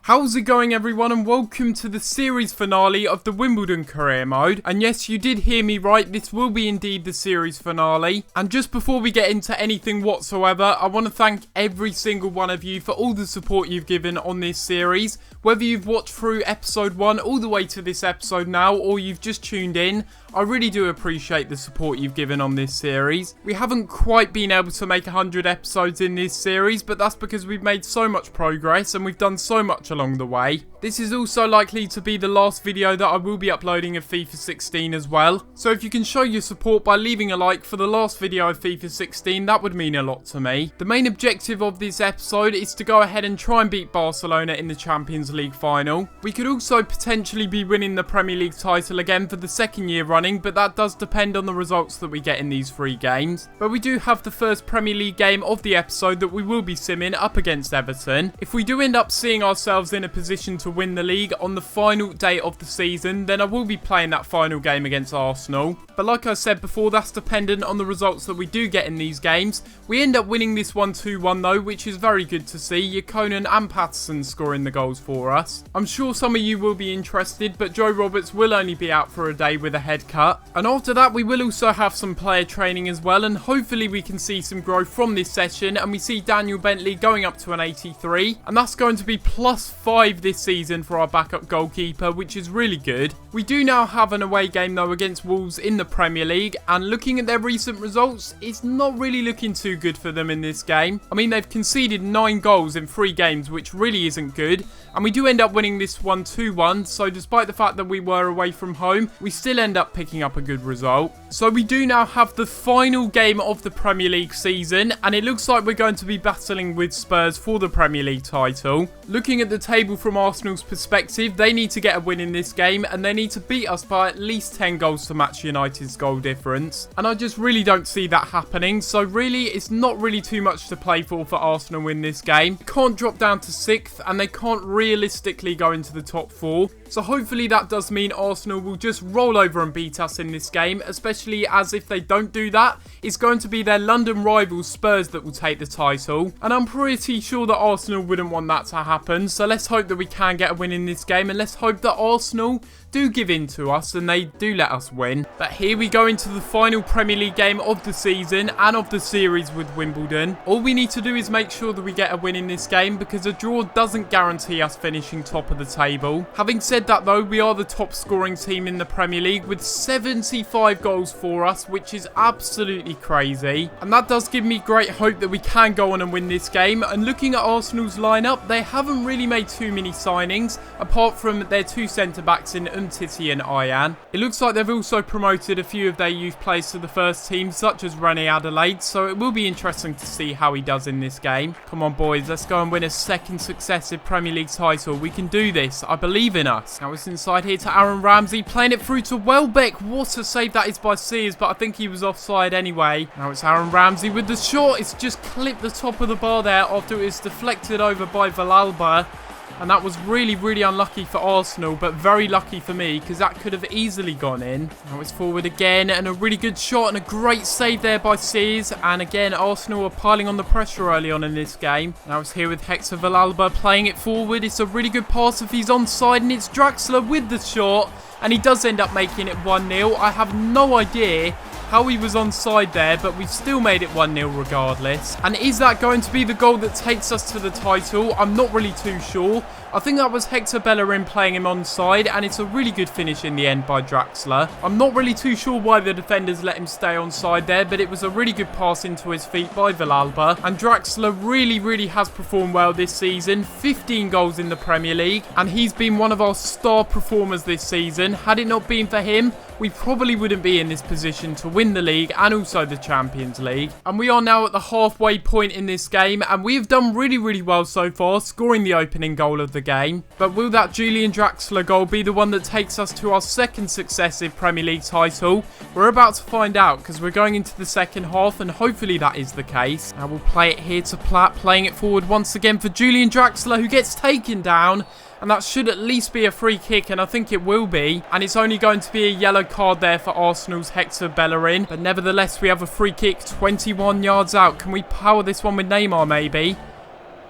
How's it going, everyone, and welcome to the series finale of the Wimbledon Career Mode. And yes, you did hear me right, this will be indeed the series finale. And just before we get into anything whatsoever, I want to thank every single one of you for all the support you've given on this series. Whether you've watched through episode 1 all the way to this episode now, or you've just tuned in, I really do appreciate the support you've given on this series. We haven't quite been able to make 100 episodes in this series, but that's because we've made so much progress and we've done so much along the way. This is also likely to be the last video that I will be uploading of FIFA 16 as well. So if you can show your support by leaving a like for the last video of FIFA 16, that would mean a lot to me. The main objective of this episode is to go ahead and try and beat Barcelona in the Champions League final. We could also potentially be winning the Premier League title again for the second year running, but that does depend on the results that we get in these 3 games. But we do have the first Premier League game of the episode that we will be simming up against Everton. If we do end up seeing ourselves in a position to win the league on the final day of the season, then I will be playing that final game against Arsenal. But like I said before, that's dependent on the results that we do get in these games. We end up winning this one 2-1 though, which is very good to see. Conan and Patterson scoring the goals for us. I'm sure some of you will be interested, but Joe Roberts will only be out for a day with a head cut. And after that, we will also have some player training as well, and hopefully we can see some growth from this session, and we see Daniel Bentley going up to an 83, and that's going to be +5 this season for our backup goalkeeper, which is really good. We do now have an away game though against Wolves in the Premier League, and looking at their recent results, it's not really looking too good for them in this game. I mean, they've conceded 9 goals in 3 games, which really isn't good, and we do end up winning this one 2-1, so despite the fact that we were away from home, we still end up picking up a good result. So we do now have the final game of the Premier League season, and it looks like we're going to be battling with Spurs for the Premier League title. Looking at the table from Arsenal's perspective, they need to get a win in this game, and they need to beat us by at least 10 goals to match United's goal difference, and I just really don't see that happening. So really, it's not really too much to play for Arsenal in this game. They can't drop down to 6th, and they can't realistically go into the top 4. So hopefully that does mean Arsenal will just roll over and beat us in this game, especially as if they don't do that, it's going to be their London rivals Spurs that will take the title. And I'm pretty sure that Arsenal wouldn't want that to happen, so let's hope that we can get a win in this game, and let's hope that Arsenal do give in to us and they do let us win. But here we go into the final Premier League game of the season and of the series with Wimbledon. All we need to do is make sure that we get a win in this game, because a draw doesn't guarantee us finishing top of the table. Having said that though, we are the top scoring team in the Premier League with 75 goals for us, which is absolutely crazy. And that does give me great hope that we can go on and win this game. And looking at Arsenal's lineup, they haven't really made too many signings, apart from their 2 centre-backs in Umtiti and Ayan. It looks like they've also promoted a few of their youth players to the first team, such as Rene Adelaide, so it will be interesting to see how he does in this game. Come on boys, let's go and win a 2nd successive Premier League title. We can do this. I believe in us. Now it's inside here to Aaron Ramsey, playing it through to Welbeck. What a save that is by Sears, but I think he was offside anyway. Now it's Aaron Ramsey with the shot. It's just clipped the top of the bar there after it was deflected over by Villalba. And that was really, really unlucky for Arsenal, but very lucky for me, because that could have easily gone in. Now it's forward again, and a really good shot, and a great save there by Sears. And again, Arsenal are piling on the pressure early on in this game. Now it's here with Hector Villalba playing it forward. It's a really good pass if he's onside, and it's Draxler with the shot. And he does end up making it 1-0. I have no idea how he was onside there, but we've still made it 1-0 regardless. And is that going to be the goal that takes us to the title? I'm not really too sure. I think that was Hector Bellerin playing him onside, and it's a really good finish in the end by Draxler. I'm not really too sure why the defenders let him stay onside there, but it was a really good pass into his feet by Villalba. And Draxler really, really has performed well this season. 15 goals in the Premier League, and he's been one of our star performers this season. Had it not been for him, we probably wouldn't be in this position to win the league and also the Champions League. And we are now at the halfway point in this game, and we have done really, really well so far, scoring the opening goal of the game. But will that Julian Draxler goal be the one that takes us to our 2nd successive Premier League title? We're about to find out, because we're going into the second half, and hopefully that is the case. Now we'll play it here to Platt, playing it forward once again for Julian Draxler, who gets taken down. And that should at least be a free kick, and I think it will be. And it's only going to be a yellow card there for Arsenal's Hector Bellerin. But nevertheless, we have a free kick 21 yards out. Can we power this one with Neymar maybe?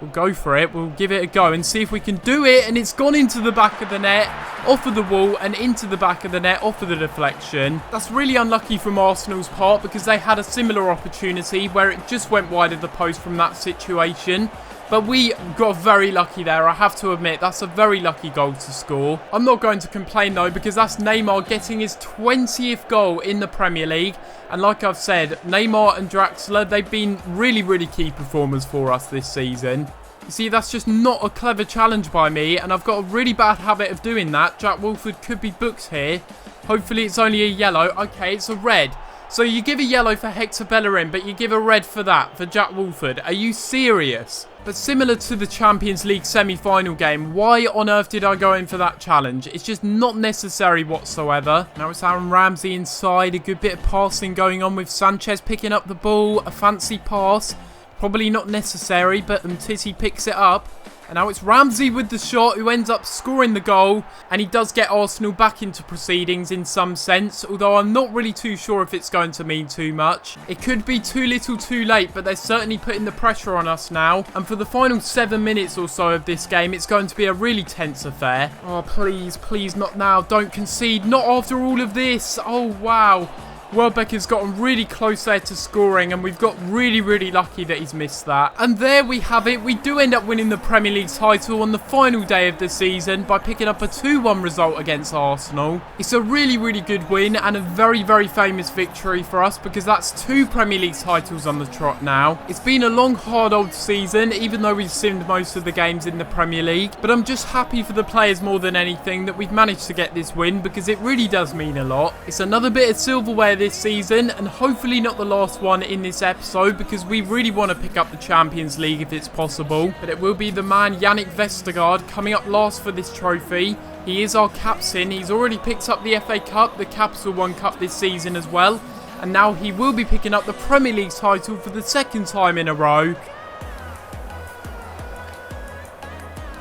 We'll go for it. We'll give it a go and see if we can do it. And it's gone into the back of the net, off of the wall, and into the back of the net, off of the deflection. That's really unlucky from Arsenal's part because they had a similar opportunity where it just went wide of the post from that situation. But we got very lucky there, I have to admit. That's a very lucky goal to score. I'm not going to complain though, because that's Neymar getting his 20th goal in the Premier League. And like I've said, Neymar and Draxler, they've been really, really key performers for us this season. You see, that's just not a clever challenge by me, and I've got a really bad habit of doing that. Jack Wolford could be booked here. Hopefully it's only a yellow. Okay, it's a red. So you give a yellow for Hector Bellerin, but you give a red for that, for Jack Wolford. Are you serious? But similar to the Champions League semi-final game, why on earth did I go in for that challenge? It's just not necessary whatsoever. Now it's Aaron Ramsey inside, a good bit of passing going on with Sanchez picking up the ball, a fancy pass. Probably not necessary, but Umtiti picks it up. And now it's Ramsey with the shot, who ends up scoring the goal. And he does get Arsenal back into proceedings in some sense, although I'm not really too sure if it's going to mean too much. It could be too little too late, but they're certainly putting the pressure on us now. And for the final 7 minutes or so of this game, it's going to be a really tense affair. Oh, please, please, not now. Don't concede. Not after all of this. Oh, wow. Welbeck's gotten really close there to scoring, and we've got really, really lucky that he's missed that. And there we have it. We do end up winning the Premier League title on the final day of the season by picking up a 2-1 result against Arsenal. It's a really, really good win and a very, very famous victory for us because that's 2 Premier League titles on the trot now. It's been a long, hard old season, even though we've simmed most of the games in the Premier League. But I'm just happy for the players more than anything that we've managed to get this win because it really does mean a lot. It's another bit of silverware this season, and hopefully not the last one in this episode because we really want to pick up the Champions League if it's possible. But it will be the man Yannick Vestergaard coming up last for this trophy. He is our captain. He's already picked up the FA Cup, the Capital One Cup this season as well, and now he will be picking up the Premier League title for the 2nd time in a row.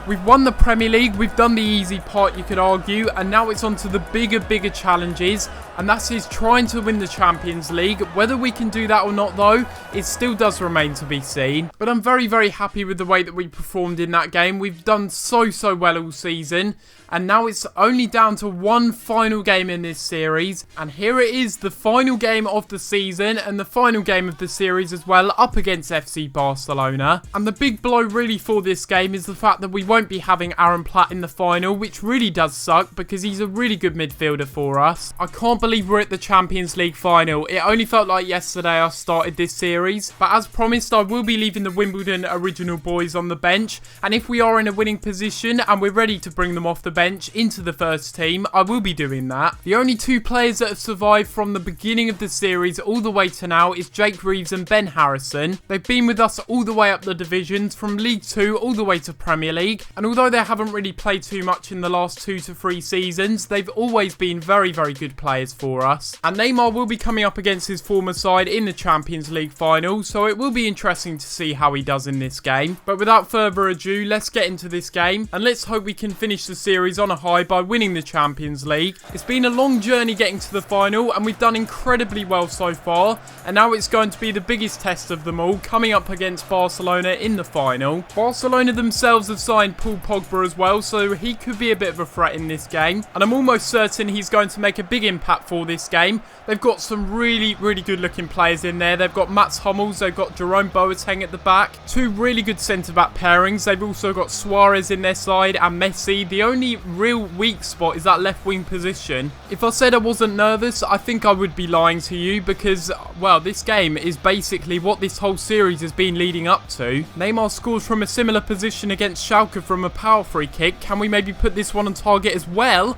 We've won the Premier League, we've done the easy part, you could argue, and now it's on to the bigger challenges, and that is trying to win the Champions League. Whether we can do that or not though, it still does remain to be seen. But I'm very, very happy with the way that we performed in that game. We've done so well all season, and now it's only down to one final game in this series, and here it is, the final game of the season, and the final game of the series as well, up against FC Barcelona. And the big blow really for this game is the fact that we won't be having Aaron Platt in the final, which really does suck because he's a really good midfielder for us. I can't believe we're at the Champions League final. It only felt like yesterday I started this series, but as promised, I will be leaving the Wimbledon original boys on the bench, and if we are in a winning position and we're ready to bring them off the bench into the first team, I will be doing that. The only 2 players that have survived from the beginning of the series all the way to now is Jake Reeves and Ben Harrison. They've been with us all the way up the divisions, from League 2 all the way to Premier League, and although they haven't really played too much in the last 2 to 3 seasons, they've always been very, very good players for us. And Neymar will be coming up against his former side in the Champions League final, so it will be interesting to see how he does in this game. But without further ado, let's get into this game, and let's hope we can finish the series on a high by winning the Champions League. It's been a long journey getting to the final, and we've done incredibly well so far, and now it's going to be the biggest test of them all, coming up against Barcelona in the final. Barcelona themselves have signed Paul Pogba as well, so he could be a bit of a threat in this game, and I'm almost certain he's going to make a big impact for this game. They've got some really good looking players in there. They've got Mats Hummels, they've got Jerome Boateng at the back, 2 really good centre-back pairings. They've also got Suarez in their side and Messi. The only real weak spot is that left wing position. If I said I wasn't nervous, I think I would be lying to you because, well, this game is basically what this whole series has been leading up to. Neymar scores from a similar position against Schalke from a power free kick. Can we maybe put this one on target as well?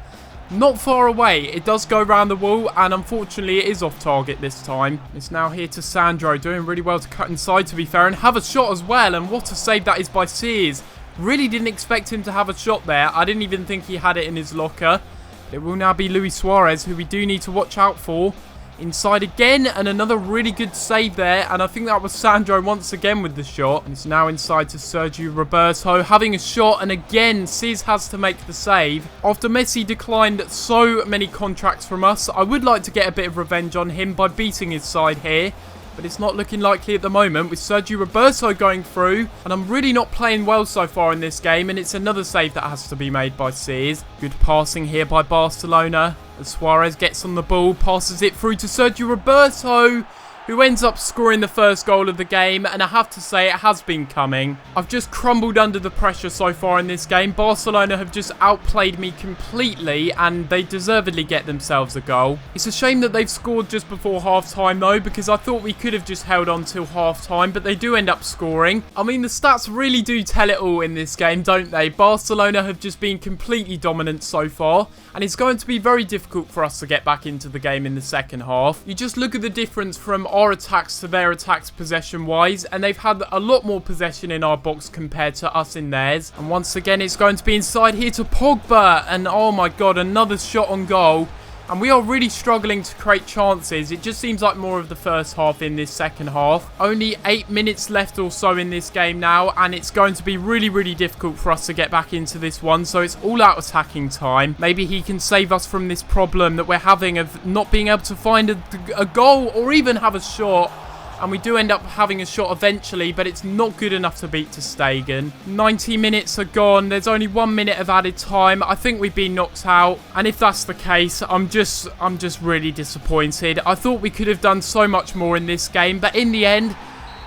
Not far away. It does go around the wall, and unfortunately it is off target this time. It's now here to Sandro, doing really well to cut inside, to be fair, and have a shot as well. And what a save that is by Sears. Really didn't expect him to have a shot there. I didn't even think he had it in his locker. It will now be Luis Suarez, who we do need to watch out for. Inside again, and another really good save there, and I think that was Sandro once again with the shot. And it's now inside to Sergio Roberto, having a shot, and again, Sis has to make the save. After Messi declined so many contracts from us, I would like to get a bit of revenge on him by beating his side here. but it's not looking likely at the moment with Sergio Roberto going through, and I'm really not playing well so far in this game, and it's another save that has to be made by Sears. Good passing here by Barcelona as Suarez gets on the ball, passes it through to Sergio Roberto, who ends up scoring the first goal of the game, and I have to say it has been coming. I've just crumbled under the pressure so far in this game. Barcelona have just outplayed me completely, and they deservedly get themselves a goal. It's a shame that they've scored just before half-time though, because I thought we could have just held on till half-time, but they do end up scoring. I mean, the stats really do tell it all in this game, don't they? Barcelona have just been completely dominant so far, and it's going to be very difficult for us to get back into the game in the second half. You just look at the difference from our attacks to their attacks possession-wise, and they've had a lot more possession in our box compared to us in theirs. And once again, it's going to be inside here to Pogba, and oh my god, another shot on goal. And we are really struggling to create chances. It just seems like more of the first half in this second half. Only 8 minutes left or so in this game now, and it's going to be really, really difficult for us to get back into this one. So it's all out attacking time. Maybe he can save us from this problem that we're having of not being able to find a goal or even have a shot. And we do end up having a shot eventually, but it's not good enough to beat ter Stegen. 90 minutes are gone. There's only 1 minute of added time. I think we've been knocked out. And if that's the case, I'm just really disappointed. I thought we could have done so much more in this game, but in the end,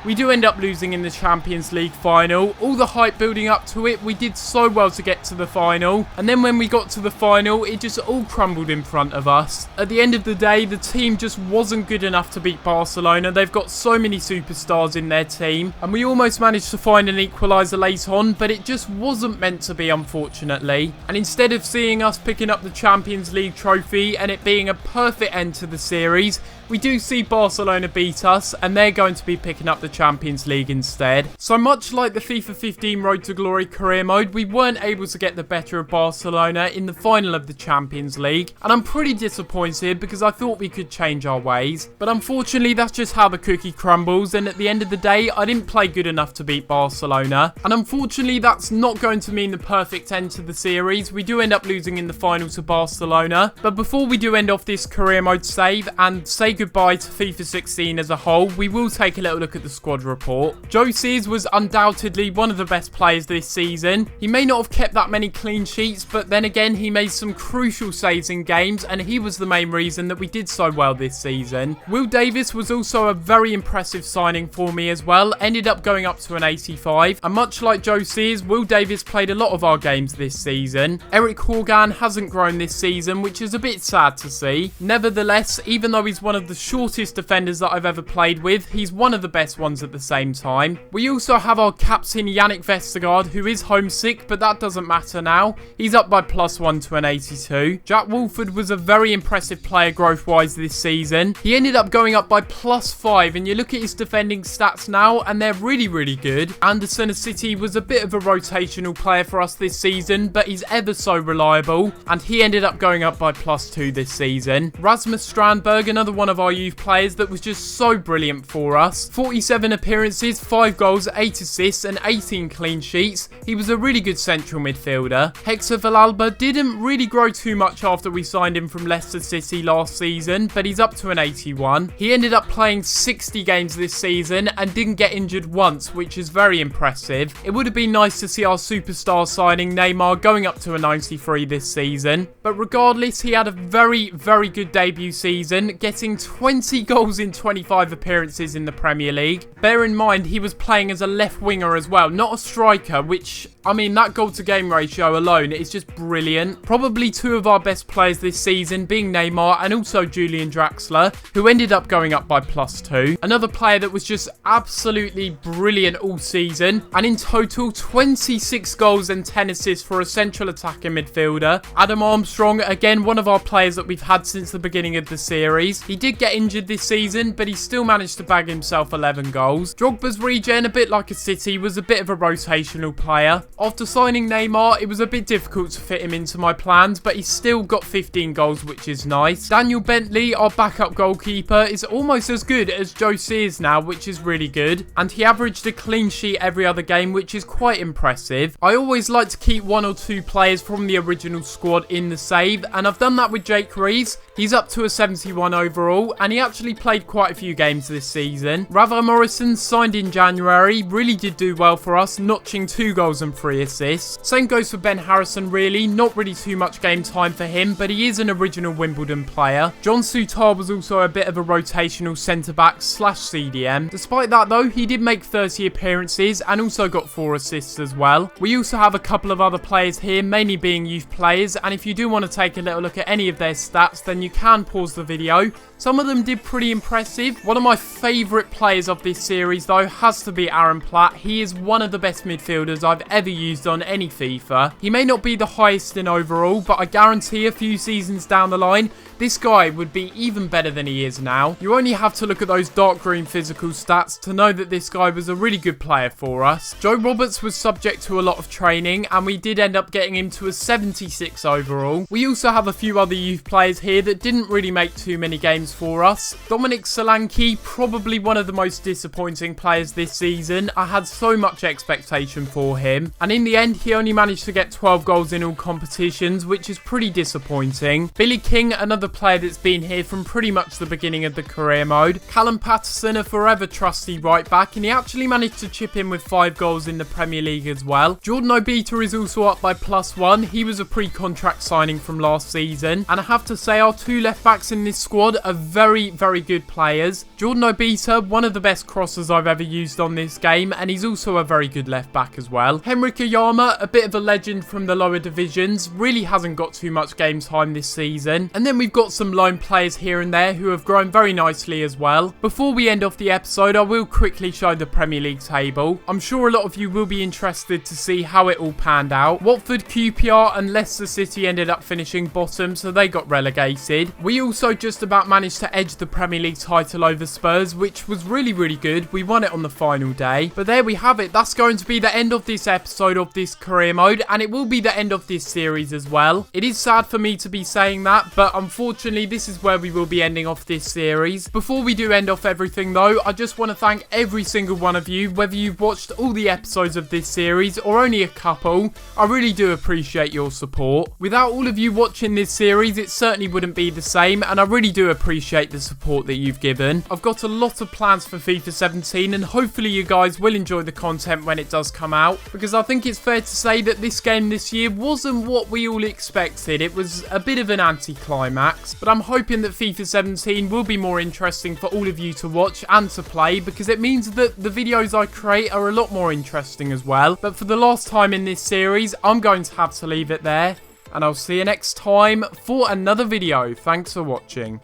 we do end up losing in the Champions League final. All the hype building up to it, we did so well to get to the final. And then when we got to the final, it just all crumbled in front of us. At the end of the day, the team just wasn't good enough to beat Barcelona. They've got so many superstars in their team. And we almost managed to find an equaliser late on, but it just wasn't meant to be, unfortunately. And instead of seeing us picking up the Champions League trophy and it being a perfect end to the series, we do see Barcelona beat us, and they're going to be picking up the Champions League instead. So much like the FIFA 15 Road to Glory career mode, we weren't able to get the better of Barcelona in the final of the Champions League, and I'm pretty disappointed because I thought we could change our ways. But unfortunately, that's just how the cookie crumbles, and at the end of the day, I didn't play good enough to beat Barcelona. And unfortunately, that's not going to mean the perfect end to the series. We do end up losing in the final to Barcelona. But before we do end off this career mode save and say goodbye to FIFA 16 as a whole, we will take a little look at the squad report. Joe Sears was undoubtedly one of the best players this season. He may not have kept that many clean sheets, but then again, he made some crucial saves in games, and he was the main reason that we did so well this season. Will Davis was also a very impressive signing for me as well, ended up going up to an 85, and much like Joe Sears, Will Davis played a lot of our games this season. Eric Horgan hasn't grown this season, which is a bit sad to see. Nevertheless, even though he's one of the shortest defenders that I've ever played with, he's one of the best ones at the same time. We also have our captain Yannick Vestergaard, who is homesick, but that doesn't matter now. He's up by +1 to an 82. Jack Wolford was a very impressive player growth-wise this season. He ended up going up by +5, and you look at his defending stats now, and they're really, really good. Anderson City was a bit of a rotational player for us this season, but he's ever so reliable, and he ended up going up by +2 this season. Rasmus Strandberg, another one of our youth players that was just so brilliant for us. 47 appearances, 5 goals, 8 assists and 18 clean sheets. He was a really good central midfielder. Hector Villalba didn't really grow too much after we signed him from Leicester City last season, but he's up to an 81. He ended up playing 60 games this season and didn't get injured once, which is very impressive. It would have been nice to see our superstar signing Neymar going up to a 93 this season, but regardless, he had a very, very good debut season, getting 20 goals in 25 appearances in the Premier League. Bear in mind, he was playing as a left winger as well, not a striker, which, I mean, that goal to game ratio alone is just brilliant. Probably two of our best players this season being Neymar and also Julian Draxler, who ended up going up by +2. Another player that was just absolutely brilliant all season, and in total 26 goals and 10 assists for a central attacking midfielder. Adam Armstrong, again, one of our players that we've had since the beginning of the series. He did get injured this season, but he still managed to bag himself 11 goals. Drogba's regen, a bit like a City, was a bit of a rotational player. After signing Neymar, it was a bit difficult to fit him into my plans, but he's still got 15 goals, which is nice. Daniel Bentley, our backup goalkeeper, is almost as good as Joe Sears now, which is really good. And he averaged a clean sheet every other game, which is quite impressive. I always like to keep 1 or 2 players from the original squad in the save, and I've done that with Jake Rees. He's up to a 71 overall, and he actually played quite a few games this season. Rafa Morrison, signed in January, really did do well for us, notching 2 goals and 3 assists. Same goes for Ben Harrison really, not really too much game time for him, but he is an original Wimbledon player. John Souttar was also a bit of a rotational centre-back / CDM. Despite that though, he did make 30 appearances and also got 4 assists as well. We also have a couple of other players here, mainly being youth players, and if you do want to take a little look at any of their stats, then you can pause the video. Some of them did pretty impressive. One of my favourite players of this series though has to be Aaron Platt. He is one of the best midfielders I've ever used on any FIFA. He may not be the highest in overall, but I guarantee a few seasons down the line, this guy would be even better than he is now. You only have to look at those dark green physical stats to know that this guy was a really good player for us. Joe Roberts was subject to a lot of training, and we did end up getting him to a 76 overall. We also have a few other youth players here that didn't really make too many games for us. Dominic Solanke, probably one of the most disappointing players this season. I had so much expectation for him, and in the end he only managed to get 12 goals in all competitions, which is pretty disappointing. Billy King, another player that's been here from pretty much the beginning of the career mode. Callum Patterson, a forever trusty right back, and he actually managed to chip in with 5 goals in the Premier League as well. Jordan Obita is also up by +1. He was a pre-contract signing from last season, and I have to say our 2 left backs in this squad are very, very good players. Jordan Obita, one of the best crossers I've ever used on this game, and he's also a very good left back as well. Henrik Oyama, a bit of a legend from the lower divisions, really hasn't got too much game time this season. And then we've got some lone players here and there who have grown very nicely as well. Before we end off the episode, I will quickly show the Premier League table. I'm sure a lot of you will be interested to see how it all panned out. Watford, QPR and Leicester City ended up finishing bottom, so they got relegated. We also just about managed to edge the Premier League title over Spurs, which was really, really good. We won it on the final day. But there we have it. That's going to be the end of this episode of this career mode, and it will be the end of this series as well. It is sad for me to be saying that, but unfortunately this is where we will be ending off this series. Before we do end off everything though, I just want to thank every single one of you, whether you've watched all the episodes of this series or only a couple. I really do appreciate your support. Without all of you watching this series, it certainly wouldn't be the same, and I really do appreciate the support that you've given. I've got a lot of plans for FIFA 17, and hopefully you guys will enjoy the content when it does come out, because I think it's fair to say that this game this year wasn't what we all expected. It was a bit of an anticlimax, but I'm hoping that FIFA 17 will be more interesting for all of you to watch and to play, because it means that the videos I create are a lot more interesting as well. But for the last time in this series, I'm going to have to leave it there, and I'll see you next time for another video. Thanks for watching.